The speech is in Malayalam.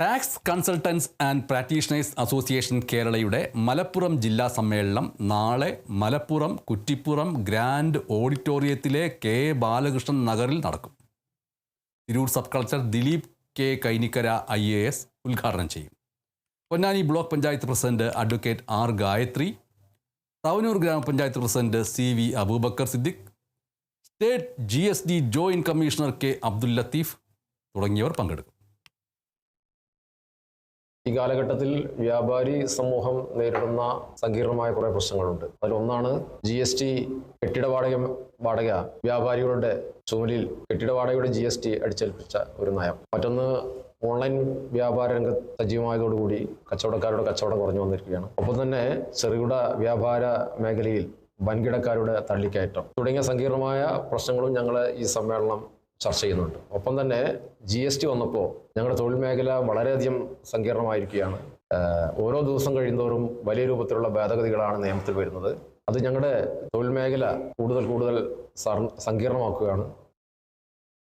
Tax consultants and practitioners association കേരളയുടെ മലപ്പുറം ജില്ലാ സമ്മേളനം നാളെ മലപ്പുറം കുറ്റിപ്പുറം ഗ്രാൻഡ് ഓഡിറ്റോറിയത്തിലെ കെ ബാലകൃഷ്ണൻ നഗറിൽ നടക്കും. Tirur sub collector Dileep K Kainikkara IAS ഉദ്ഘാടനം ചെയ്യും. Ponnani block panchayat president advocate R Gayathri, Thavanur grama panchayat president CV Aboobacker Siddique, state GSD joint commissioner K Abdul Latheef തുടങ്ങിയവർ പങ്കെടുക്കും. ഈ കാലഘട്ടത്തിൽ വ്യാപാരി സമൂഹം നേരിടുന്ന സങ്കീർണമായ കുറേ പ്രശ്നങ്ങളുണ്ട്. അതിലൊന്നാണ് GST കെട്ടിട വാടക വ്യാപാരികളുടെ ചുമലിൽ കെട്ടിട വാടകയുടെ GST അടിച്ചേൽപ്പിച്ച ഒരു നയം. മറ്റൊന്ന് ഓൺലൈൻ വ്യാപാര രംഗത്ത് സജീവമായതോടുകൂടി കച്ചവടക്കാരുടെ കച്ചവടം കുറഞ്ഞു വന്നിരിക്കുകയാണ്. ഒപ്പം തന്നെ ചെറുകിട വ്യാപാര മേഖലയിൽ വൻകിടക്കാരുടെ തള്ളിക്കയറ്റം തുടങ്ങിയ സങ്കീർണമായ പ്രശ്നങ്ങളും ഞങ്ങൾ ഈ സമ്മേളനം ചർച്ച ചെയ്യുന്നുണ്ട്. ഒപ്പം തന്നെ GST വന്നപ്പോൾ ഞങ്ങളുടെ തൊഴിൽ മേഖല വളരെയധികം സങ്കീർണമായിരിക്കുകയാണ്. ഓരോ ദിവസം കഴിയുന്തോറും വലിയ രൂപത്തിലുള്ള ഭേദഗതികളാണ് നിയമത്തിൽ വരുന്നത്. അത് ഞങ്ങളുടെ തൊഴിൽ മേഖല കൂടുതൽ സങ്കീർണമാക്കുകയാണ്.